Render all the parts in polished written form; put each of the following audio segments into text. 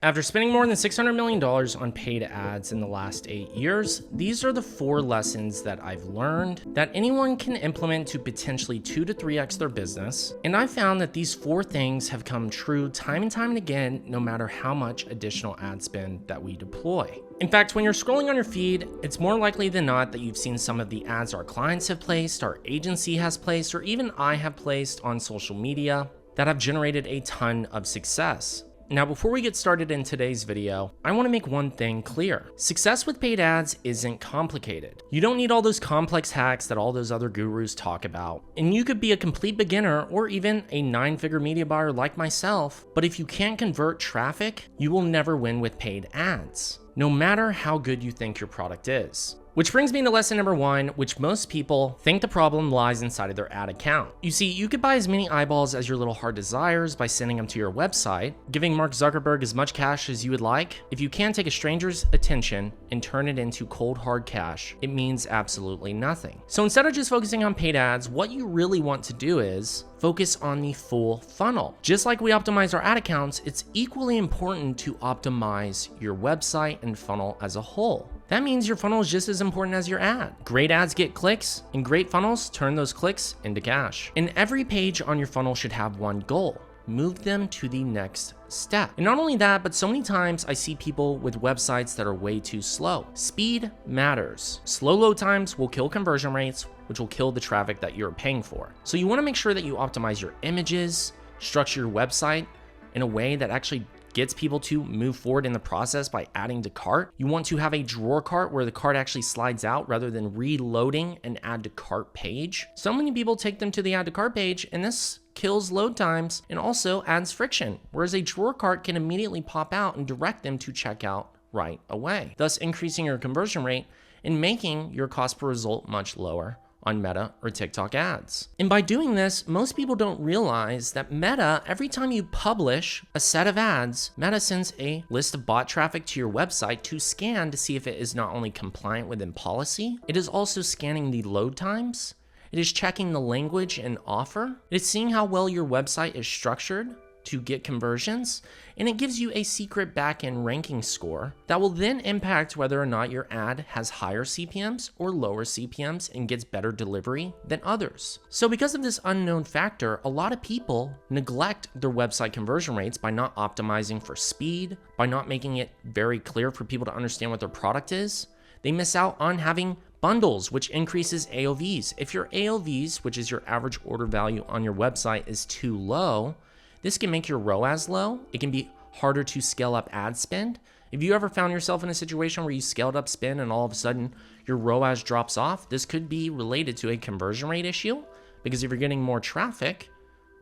After spending more than $600 million on paid ads in the last 8 years, these are the 4 lessons that I've learned that anyone can implement to potentially 2 to 3x their business. And I found that these 4 things have come true time and time and again, no matter how much additional ad spend that we deploy. In fact, when you're scrolling on your feed, it's more likely than not that you've seen some of the ads our clients have placed, our agency has placed, or even I have placed on social media that have generated a ton of success. Now, before we get started in today's video, I want to make one thing clear. Success with paid ads isn't complicated. You don't need all those complex hacks that all those other gurus talk about. And you could be a complete beginner or even a 9-figure media buyer like myself, but if you can't convert traffic, you will never win with paid ads, no matter how good you think your product is. Which brings me to lesson number 1, which most people think the problem lies inside of their ad account. You see, you could buy as many eyeballs as your little heart desires by sending them to your website, giving Mark Zuckerberg as much cash as you would like. If you can't take a stranger's attention and turn it into cold hard cash, it means absolutely nothing. So instead of just focusing on paid ads, what you really want to do is focus on the full funnel. Just like we optimize our ad accounts, it's equally important to optimize your website and funnel as a whole. That means your funnel is just as important as your ad. Great ads get clicks, and great funnels turn those clicks into cash. And every page on your funnel should have one goal: move them to the next step. And not only that, but so many times I see people with websites that are way too slow. Speed matters. Slow load times will kill conversion rates, which will kill the traffic that you're paying for. So you want to make sure that you optimize your images, structure your website in a way that actually gets people to move forward in the process by adding to cart. You want to have a drawer cart where the cart actually slides out rather than reloading an add to cart page. So many people take them to the add to cart page, and this kills load times and also adds friction, whereas a drawer cart can immediately pop out and direct them to checkout right away, thus increasing your conversion rate and making your cost per result much lower on Meta or TikTok ads. And by doing this, most people don't realize that Meta, every time you publish a set of ads, Meta sends a list of bot traffic to your website to scan to see if it is not only compliant within policy, it is also scanning the load times, it is checking the language and offer, it is seeing how well your website is structured to get conversions, and it gives you a secret backend ranking score that will then impact whether or not your ad has higher CPMs or lower CPMs and gets better delivery than others. So because of this unknown factor, a lot of people neglect their website conversion rates by not optimizing for speed, by not making it very clear for people to understand what their product is. They miss out on having bundles, which increases AOVs. If your AOVs, which is your average order value on your website, is too low, this can make your ROAS low. It can be harder to scale up ad spend. If you ever found yourself in a situation where you scaled up spend and all of a sudden your ROAS drops off, this could be related to a conversion rate issue, because if you're getting more traffic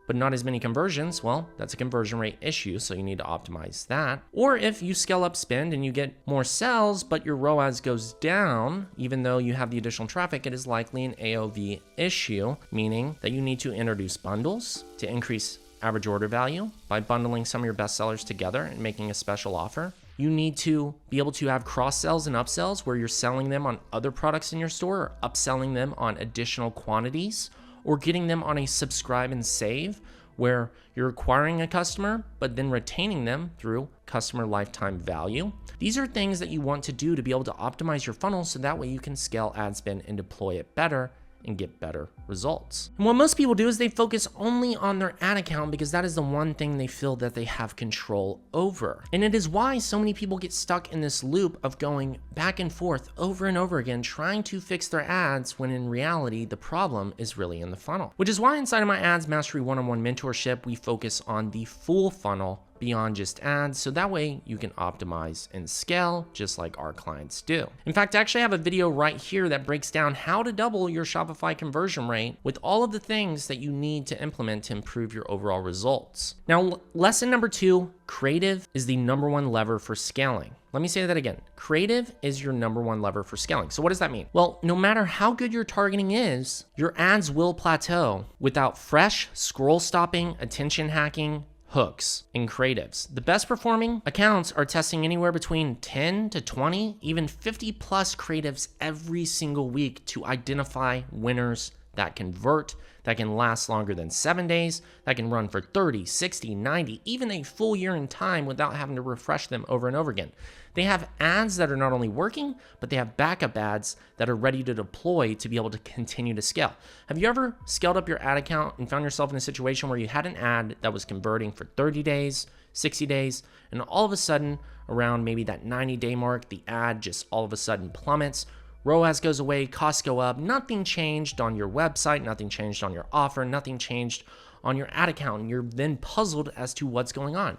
but not as many conversions, well, that's a conversion rate issue, so you need to optimize that. Or if you scale up spend and you get more sales, but your ROAS goes down, even though you have the additional traffic, it is likely an AOV issue, meaning that you need to introduce bundles to increase average order value by bundling some of your best sellers together and making a special offer. You need to be able to have cross sells and upsells where you're selling them on other products in your store, or upselling them on additional quantities, or getting them on a subscribe and save where you're acquiring a customer but then retaining them through customer lifetime value. These are things that you want to do to be able to optimize your funnel so that way you can scale ad spend and deploy it better and get better results. And what most people do is they focus only on their ad account because that is the one thing they feel that they have control over. And it is why so many people get stuck in this loop of going back and forth over and over again, trying to fix their ads when in reality, the problem is really in the funnel. Which is why inside of my Ads Mastery one-on-one mentorship, we focus on the full funnel beyond just ads, so that way you can optimize and scale just like our clients do. In fact, I actually have a video right here that breaks down how to double your Shopify conversion rate with all of the things that you need to implement to improve your overall results. Now, lesson number 2, creative is the number 1 lever for scaling. Let me say that again. Creative is your number 1 lever for scaling. So what does that mean? Well, no matter how good your targeting is, your ads will plateau without fresh, scroll stopping, attention hacking, hooks, and creatives. The best performing accounts are testing anywhere between 10 to 20, even 50 plus creatives every single week to identify winners that convert, that can last longer than 7 days, that can run for 30, 60, 90, even a full year in time without having to refresh them over and over again. They have ads that are not only working, but they have backup ads that are ready to deploy to be able to continue to scale. Have you ever scaled up your ad account and found yourself in a situation where you had an ad that was converting for 30 days, 60 days, and all of a sudden, around maybe that 90-day mark, the ad just all of a sudden plummets, ROAS goes away, costs go up, nothing changed on your website, nothing changed on your offer, nothing changed on your ad account, and you're then puzzled as to what's going on.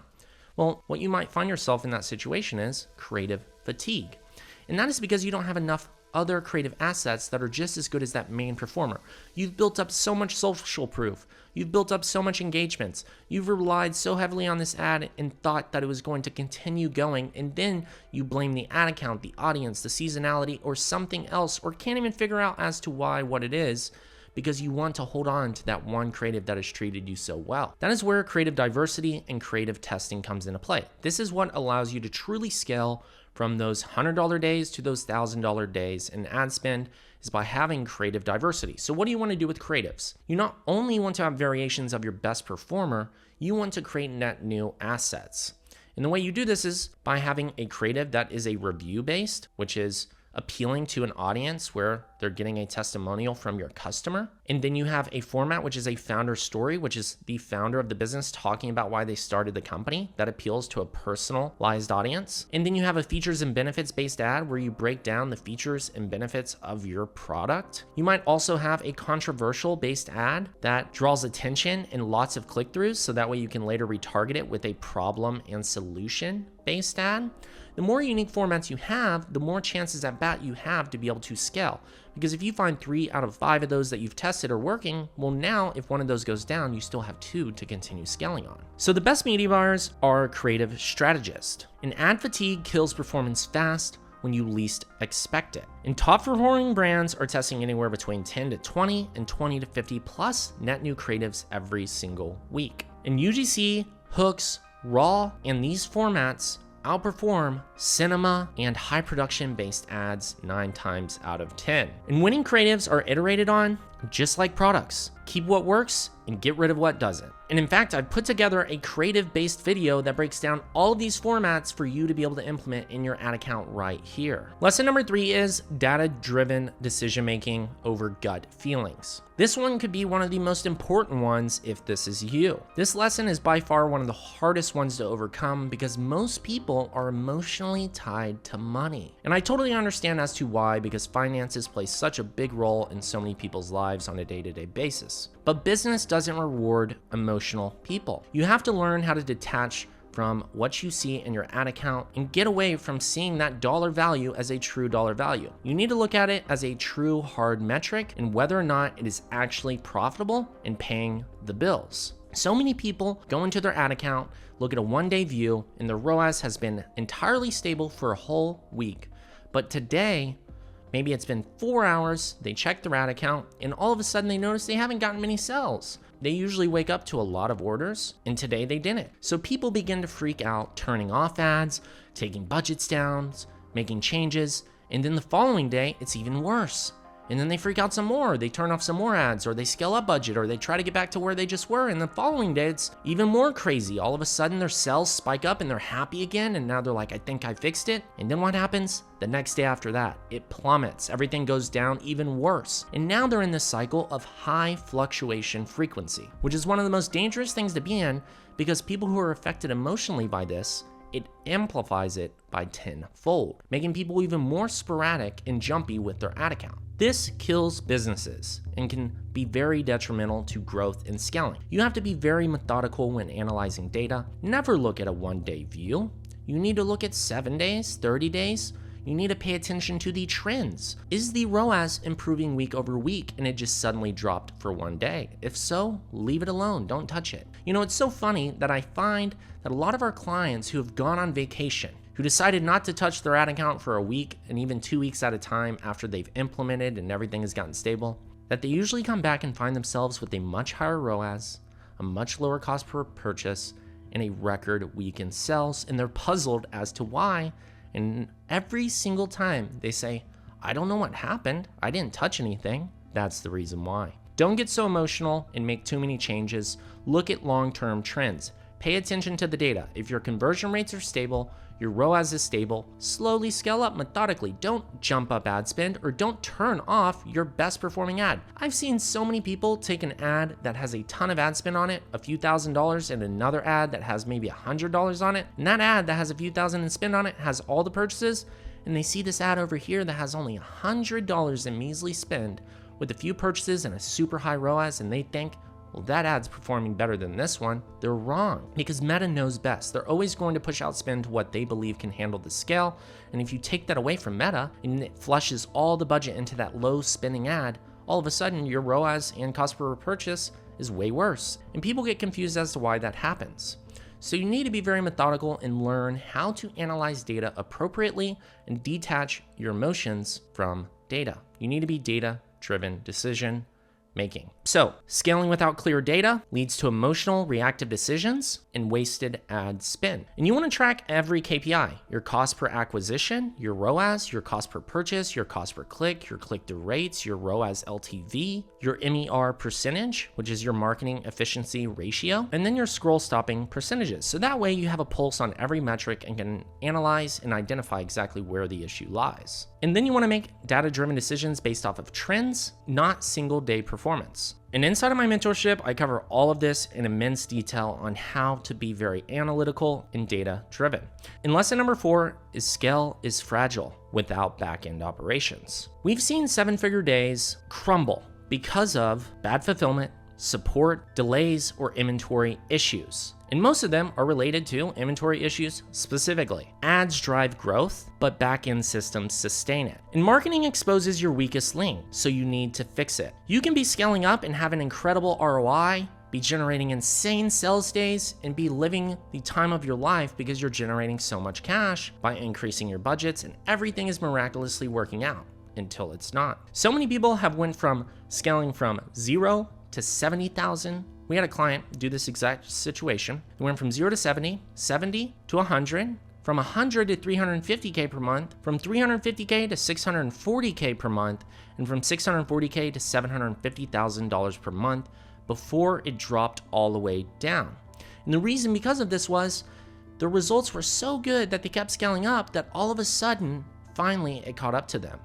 Well, what you might find yourself in that situation is creative fatigue. And that is because you don't have enough other creative assets that are just as good as that main performer. You've built up so much social proof. You've built up so much engagements. You've relied so heavily on this ad and thought that it was going to continue going, and then you blame the ad account, the audience, the seasonality, or something else, or can't even figure out as to why, what it is, because you want to hold on to that one creative that has treated you so well. That is where creative diversity and creative testing comes into play. This is what allows you to truly scale from those $100 days to those $1,000 days in ad spend, is by having creative diversity. So what do you want to do with creatives? You not only want to have variations of your best performer, you want to create net new assets. And the way you do this is by having a creative that is a review based, which is appealing to an audience where they're getting a testimonial from your customer. And then you have a format, which is a founder story, which is the founder of the business talking about why they started the company. That appeals to a personalized audience. And then you have a features and benefits based ad where you break down the features and benefits of your product. You might also have a controversial based ad that draws attention and lots of click-throughs, so that way you can later retarget it with a problem and solution based ad. The more unique formats you have, the more chances at bat you have to be able to scale. Because if you find 3 out of 5 of those that you've tested are working, well now if one of those goes down, you still have 2 to continue scaling on. So the best media buyers are creative strategists. And ad fatigue kills performance fast when you least expect it. And top performing brands are testing anywhere between 10 to 20 and 20 to 50 plus net new creatives every single week. And UGC, hooks, raw, and these formats outperform cinema and high production based ads 9 times out of 10. And winning creatives are iterated on just like products. Keep what works and get rid of what doesn't. And in fact, I've put together a creative based video that breaks down all of these formats for you to be able to implement in your ad account right here. Lesson number 3 is data-driven decision making over gut feelings. This one could be one of the most important ones if this is you. This lesson is by far one of the hardest ones to overcome because most people are emotionally tied to money. And I totally understand as to why, because finances play such a big role in so many people's lives on a day-to-day basis. But business doesn't reward emotional people. You have to learn how to detach from what you see in your ad account and get away from seeing that dollar value as a true dollar value. You need to look at it as a true hard metric and whether or not it is actually profitable and paying the bills. So many people go into their ad account, look at a one-day view, and their ROAS has been entirely stable for a whole week. But today, maybe it's been 4 hours, they check their ad account, and all of a sudden they notice they haven't gotten many sales. They usually wake up to a lot of orders, and today they didn't. So people begin to freak out, turning off ads, taking budgets down, making changes, and then the following day, it's even worse. And then they freak out some more, they turn off some more ads, or they scale up budget, or they try to get back to where they just were, and the following day, it's even more crazy. All of a sudden, their sales spike up, and they're happy again, and now they're like, I think I fixed it. And then what happens? The next day after that, it plummets. Everything goes down even worse. And now they're in this cycle of high fluctuation frequency, which is one of the most dangerous things to be in, because people who are affected emotionally by this, it amplifies it by 10-fold, making people even more sporadic and jumpy with their ad account. This kills businesses and can be very detrimental to growth and scaling. You have to be very methodical when analyzing data. Never look at a one-day view. You need to look at 7 days, 30 days. You need to pay attention to the trends. Is the ROAS improving week over week and it just suddenly dropped for one day? If so, leave it alone, don't touch it. You know, it's so funny that I find that a lot of our clients who have gone on vacation, who decided not to touch their ad account for a week and even 2 weeks at a time after they've implemented and everything has gotten stable, that they usually come back and find themselves with a much higher ROAS, a much lower cost per purchase, and a record week in sales, and they're puzzled as to why. And every single time they say, I don't know what happened, I didn't touch anything. That's the reason why. Don't get so emotional and make too many changes. Look at long-term trends. Pay attention to the data. If your conversion rates are stable, your ROAS is stable, slowly scale up methodically. Don't jump up ad spend or don't turn off your best performing ad. I've seen so many people take an ad that has a ton of ad spend on it, a few $1,000s, and another ad that has maybe $100 on it. And that ad that has a few thousand in spend on it has all the purchases. And they see this ad over here that has only $100 in measly spend with a few purchases and a super high ROAS, and they think, well, that ad's performing better than this one. They're wrong, because Meta knows best. They're always going to push out spend to what they believe can handle the scale. And if you take that away from Meta and it flushes all the budget into that low spending ad, all of a sudden your ROAS and cost per purchase is way worse. And people get confused as to why that happens. So you need to be very methodical and learn how to analyze data appropriately and detach your emotions from data. You need to be data-driven decision making. So, scaling without clear data leads to emotional, reactive decisions and wasted ad spend. And you want to track every KPI, your cost per acquisition, your ROAS, your cost per purchase, your cost per click, your click-through rates, your ROAS LTV, your MER percentage, which is your marketing efficiency ratio, and then your scroll stopping percentages. So that way you have a pulse on every metric and can analyze and identify exactly where the issue lies. And then you want to make data-driven decisions based off of trends, not single-day performance. And inside of my mentorship, I cover all of this in immense detail on how to be very analytical and data-driven. And lesson number 4 is scale is fragile without back-end operations. We've seen 7-figure days crumble because of bad fulfillment, support, delays, or inventory issues. And most of them are related to inventory issues specifically. Ads drive growth, but back-end systems sustain it. And marketing exposes your weakest link, so you need to fix it. You can be scaling up and have an incredible ROI, be generating insane sales days, and be living the time of your life because you're generating so much cash by increasing your budgets, and everything is miraculously working out until it's not. So many people have went from scaling from 0 to 70,000. We had a client do this exact situation. It went from 0 to 70, 70 to 100, from 100 to 350K per month, from 350K to 640K per month, and from 640K to $750,000 per month before it dropped all the way down. And the reason because of this was the results were so good that they kept scaling up that all of a sudden, finally, it caught up to them.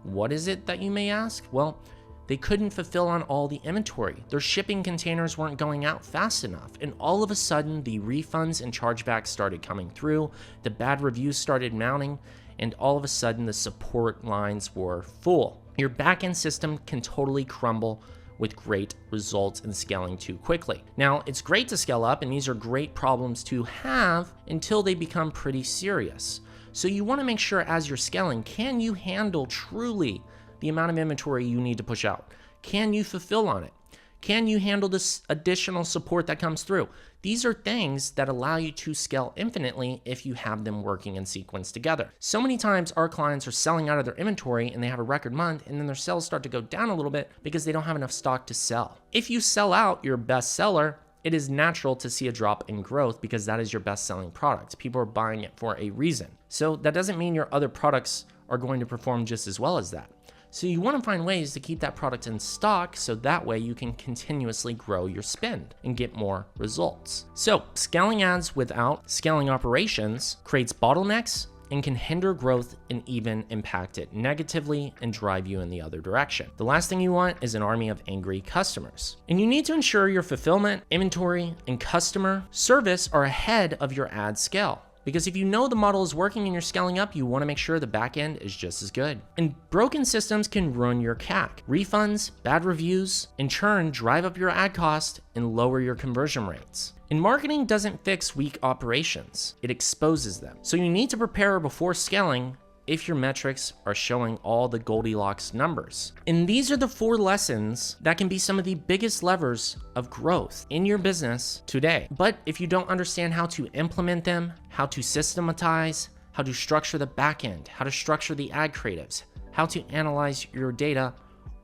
What is it that you may ask? Well, they couldn't fulfill on all the inventory. Their shipping containers weren't going out fast enough. And all of a sudden, the refunds and chargebacks started coming through, the bad reviews started mounting, and all of a sudden, the support lines were full. Your backend system can totally crumble with great results and scaling too quickly. Now, it's great to scale up, and these are great problems to have until they become pretty serious. So you want to make sure as you're scaling, can you handle truly the amount of inventory you need to push out? Can you fulfill on it? Can you handle this additional support that comes through? These are things that allow you to scale infinitely if you have them working in sequence together. So many times our clients are selling out of their inventory and they have a record month, and then their sales start to go down a little bit because they don't have enough stock to sell. If you sell out your best seller, it is natural to see a drop in growth because that is your best selling product. People are buying it for a reason. So that doesn't mean your other products are going to perform just as well as that. So you want to find ways to keep that product in stock so that way you can continuously grow your spend and get more results. So scaling ads without scaling operations creates bottlenecks and can hinder growth and even impact it negatively and drive you in the other direction. The last thing you want is an army of angry customers. And you need to ensure your fulfillment, inventory, and customer service are ahead of your ad scale. Because if you know the model is working and you're scaling up, you want to make sure the back end is just as good. And broken systems can ruin your CAC. Refunds, bad reviews, and churn drive up your ad cost and lower your conversion rates. And marketing doesn't fix weak operations, it exposes them. So you need to prepare before scaling if your metrics are showing all the Goldilocks numbers. And these are the 4 lessons that can be some of the biggest levers of growth in your business today. But if you don't understand how to implement them, how to systematize, how to structure the backend, how to structure the ad creatives, how to analyze your data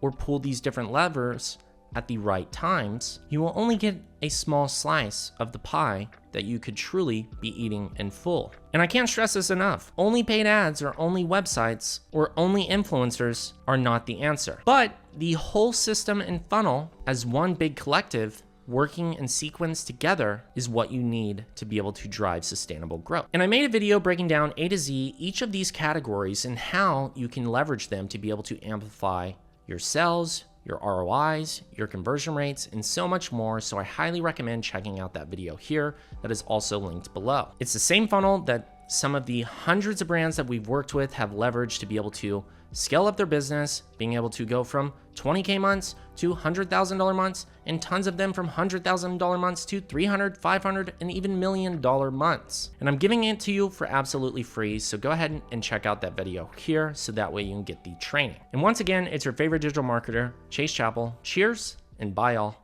or pull these different levers at the right times, you will only get a small slice of the pie that you could truly be eating in full. And I can't stress this enough. Only paid ads or only websites or only influencers are not the answer. But the whole system and funnel as one big collective working in sequence together is what you need to be able to drive sustainable growth. And I made a video breaking down A to Z each of these categories and how you can leverage them to be able to amplify your sales, your ROIs, your conversion rates, and so much more. So I highly recommend checking out that video here that is also linked below. It's the same funnel that some of the hundreds of brands that we've worked with have leveraged to be able to scale up their business, being able to go from 20K months to $100,000 months, and tons of them from $100,000 months to $300,000, $500,000, and even $1 million months. And I'm giving it to you for absolutely free, so go ahead and check out that video here so that way you can get the training. And once again, it's your favorite digital marketer, Chase Chappell. Cheers and bye all.